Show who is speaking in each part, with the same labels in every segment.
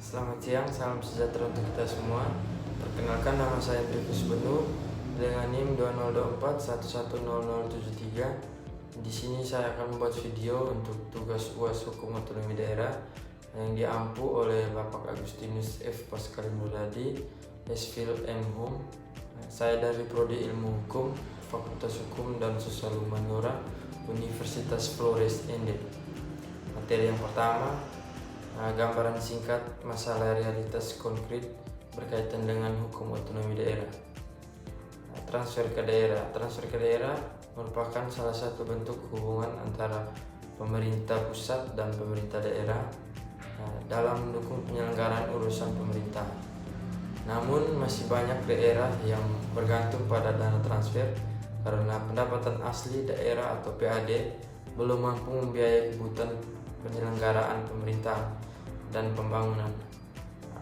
Speaker 1: Selamat siang, salam sejahtera untuk kita semua. Perkenalkan, nama saya Trikus Benu dengan NIM 2024110073. Di sini saya akan membuat video untuk tugas UAS Hukum Otonomi Daerah yang diampu oleh Bapak Agustinus F. Pascalinurdadi, Esfil M. Hum. Saya dari Prodi Ilmu Hukum, Fakultas Hukum dan Sosial Humaniora, Universitas Flores ND. Materi yang pertama, gambaran singkat masalah realitas konkret berkaitan dengan hukum otonomi daerah. Transfer ke daerah merupakan salah satu bentuk hubungan antara pemerintah pusat dan pemerintah daerah dalam mendukung penyelenggaraan urusan pemerintah. Namun masih banyak daerah yang bergantung pada dana transfer karena pendapatan asli daerah atau PAD belum mampu membiayai kebutuhan penyelenggaraan pemerintah dan pembangunan.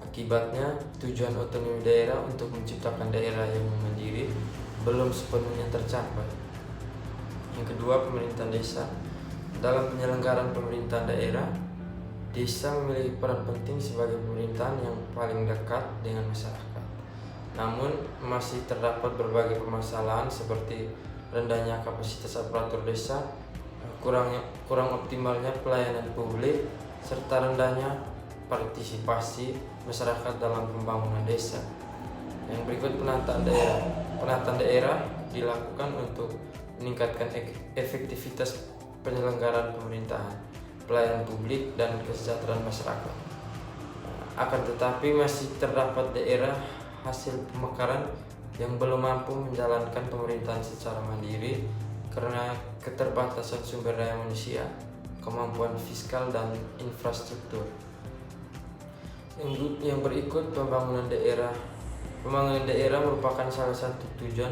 Speaker 1: Akibatnya, tujuan otonomi daerah untuk menciptakan daerah yang mandiri belum sepenuhnya tercapai. Yang kedua, pemerintahan desa. Dalam penyelenggaraan pemerintahan daerah, desa memiliki peran penting sebagai pemerintahan yang paling dekat dengan masyarakat. Namun, masih terdapat berbagai permasalahan seperti rendahnya kapasitas aparatur desa, kurang optimalnya pelayanan publik, serta rendahnya partisipasi masyarakat dalam pembangunan desa. Yang berikut, penataan daerah. Penataan daerah dilakukan untuk meningkatkan efektivitas penyelenggaraan pemerintahan, pelayanan publik, dan kesejahteraan masyarakat. Akan tetapi masih terdapat daerah hasil pemekaran yang belum mampu menjalankan pemerintahan secara mandiri karena keterbatasan sumber daya manusia, kemampuan fiskal, dan infrastruktur. Yang berikut, pembangunan daerah. Pembangunan daerah merupakan salah satu tujuan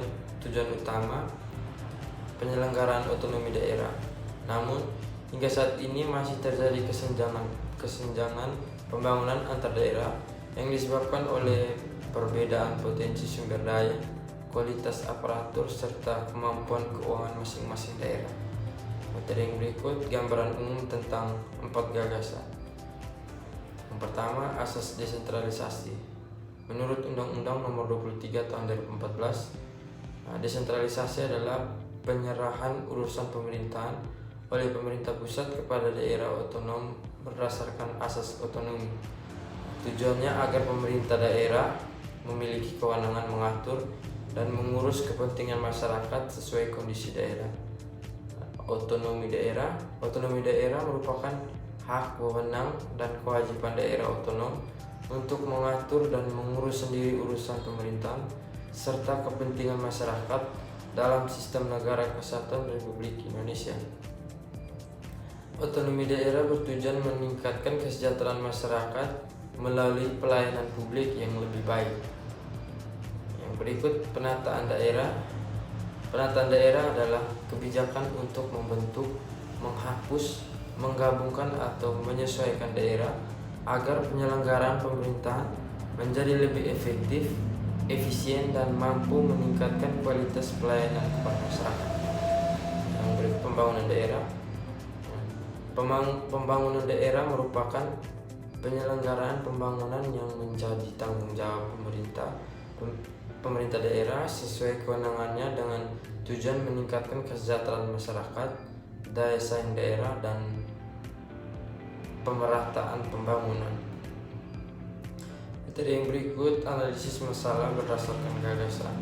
Speaker 1: utama penyelenggaraan otonomi daerah. Namun, hingga saat ini masih terjadi kesenjangan pembangunan antar daerah yang disebabkan oleh perbedaan potensi sumber daya, kualitas aparatur, serta kemampuan keuangan masing-masing daerah. Materi yang berikut, gambaran umum tentang 4 gagasan. Yang pertama, asas desentralisasi. Menurut Undang-Undang Nomor 23 Tahun 2014, desentralisasi adalah penyerahan urusan pemerintahan oleh pemerintah pusat kepada daerah otonom berdasarkan asas otonomi. Tujuannya agar pemerintah daerah memiliki kewenangan mengatur dan mengurus kepentingan masyarakat sesuai kondisi daerah. Otonomi daerah merupakan hak, wewenang, dan kewajiban daerah otonom untuk mengatur dan mengurus sendiri urusan pemerintahan serta kepentingan masyarakat dalam sistem negara kesatuan Republik Indonesia. Otonomi daerah bertujuan meningkatkan kesejahteraan masyarakat melalui pelayanan publik yang lebih baik. Yang berikut, penataan daerah. Penataan daerah adalah kebijakan untuk membentuk, menghapus, menggabungkan atau menyesuaikan daerah agar penyelenggaraan pemerintahan menjadi lebih efektif, efisien, dan mampu meningkatkan kualitas pelayanan kepada masyarakat. Yang berikut, pembangunan daerah. Pembangunan daerah merupakan penyelenggaraan pembangunan yang menjadi tanggung jawab pemerintah daerah sesuai kewenangannya dengan tujuan meningkatkan kesejahteraan masyarakat, daya saing daerah, dan pemerataan pembangunan. Materi yang berikut, analisis masalah berdasarkan gagasan.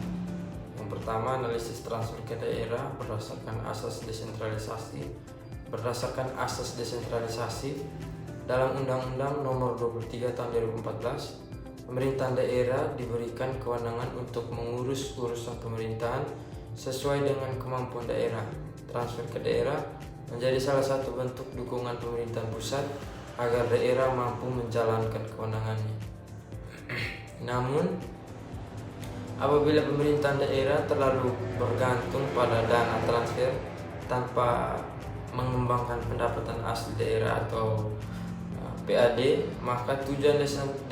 Speaker 1: Yang pertama, analisis transfer ke daerah berdasarkan asas desentralisasi. Berdasarkan asas desentralisasi, dalam Undang-Undang Nomor 23 Tahun 2014, pemerintahan daerah diberikan kewenangan untuk mengurus urusan pemerintahan sesuai dengan kemampuan daerah. Transfer ke daerah menjadi salah satu bentuk dukungan pemerintahan pusat agar daerah mampu menjalankan kewenangannya. Namun, apabila pemerintahan daerah terlalu bergantung pada dana transfer tanpa mengembangkan pendapatan asli daerah atau PAD, maka tujuan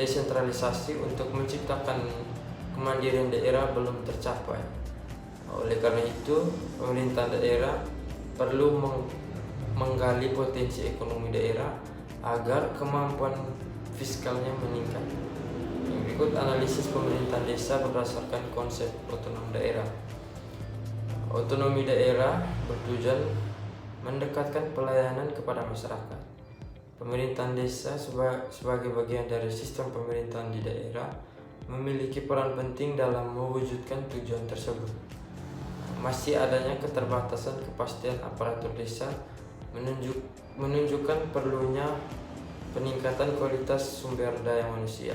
Speaker 1: desentralisasi untuk menciptakan kemandirian daerah belum tercapai. Oleh karena itu, pemerintah daerah perlu menggali potensi ekonomi daerah agar kemampuan fiskalnya meningkat. Yang berikut analisis pemerintahan desa berdasarkan konsep otonom daerah. Otonomi daerah bertujuan mendekatkan pelayanan kepada masyarakat. Pemerintahan desa sebagai bagian dari sistem pemerintahan di daerah memiliki peran penting dalam mewujudkan tujuan tersebut. Masih adanya keterbatasan kepastian aparatur desa menunjukkan perlunya peningkatan kualitas sumber daya manusia,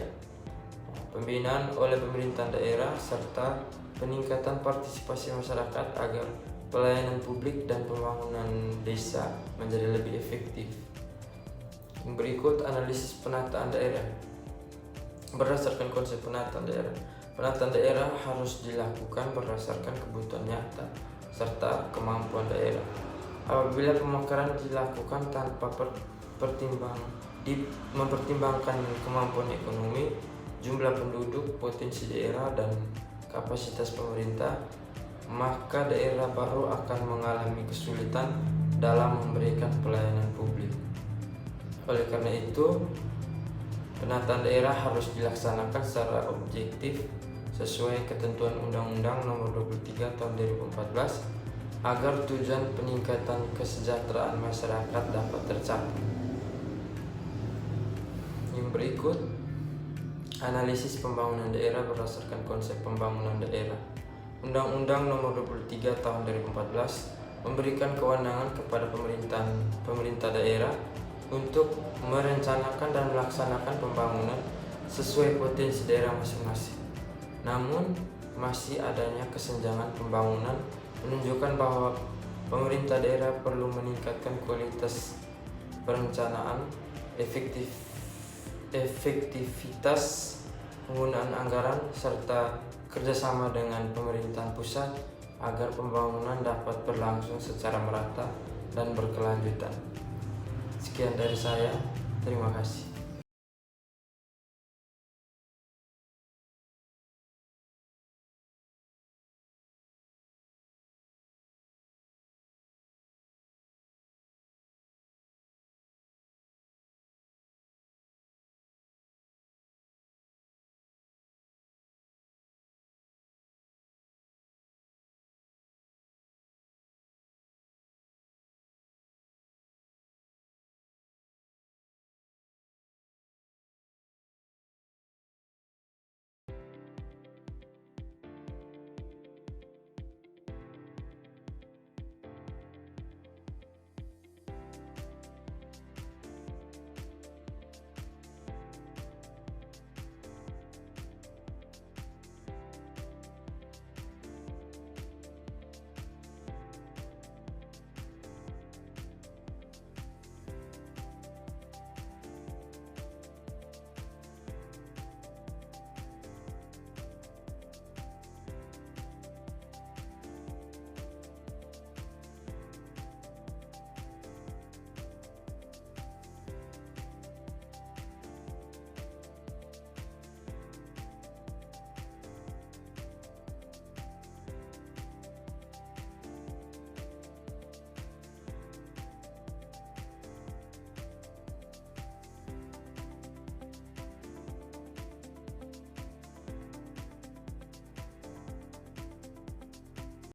Speaker 1: pembinaan oleh pemerintahan daerah, serta peningkatan partisipasi masyarakat agar pelayanan publik dan pembangunan desa menjadi lebih efektif. Berikut analisis penataan daerah. Berdasarkan konsep penataan daerah harus dilakukan berdasarkan kebutuhan nyata serta kemampuan daerah. Apabila pemekaran dilakukan tanpa mempertimbangkan kemampuan ekonomi, jumlah penduduk, potensi daerah, dan kapasitas pemerintah, maka daerah baru akan mengalami kesulitan dalam memberikan pelayanan publik. Oleh karena itu, penataan daerah harus dilaksanakan secara objektif sesuai ketentuan Undang-Undang Nomor 23 Tahun 2014 agar tujuan peningkatan kesejahteraan masyarakat dapat tercapai. Yang berikut analisis pembangunan daerah berdasarkan konsep pembangunan daerah. Undang-Undang Nomor 23 Tahun 2014 memberikan kewenangan kepada pemerintah daerah untuk merencanakan dan melaksanakan pembangunan sesuai potensi daerah masing-masing. Namun, masih adanya kesenjangan pembangunan menunjukkan bahwa pemerintah daerah perlu meningkatkan kualitas perencanaan, efektivitas penggunaan anggaran, serta kerjasama dengan pemerintahan pusat agar pembangunan dapat berlangsung secara merata dan berkelanjutan. Sekian dari saya, terima kasih.